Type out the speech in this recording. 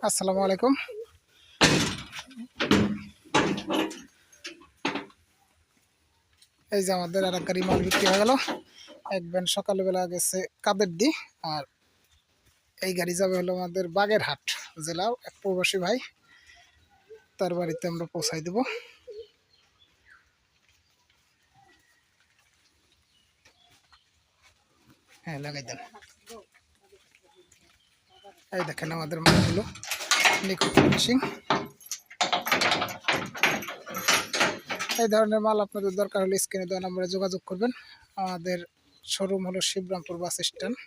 আসসালামু আলাইকুম। এই যে আমাদের আর এক গাড়ি মাল বিক্রি হয়ে গেল। এক ভ্যান সকালবেলা গেছে কাদেরদি, আর এই গাড়ি যাবে হলো আমাদের বাগেরহাট জেলা। এক প্রবাসী ভাই, তার বাড়িতে আমরা পৌঁছাই দেব। হ্যাঁ, লাগাই দেন। এই দেখেন আমাদের মালগুলো, নিখুঁত ফিনিশিং। এই ধরনের মাল আপনাদের দরকার হলে স্ক্রিনে দেওয়া নম্বরে যোগাযোগ করবেন। আমাদের শোরুম হলো শিবরামপুর বাস স্ট্যান্ড।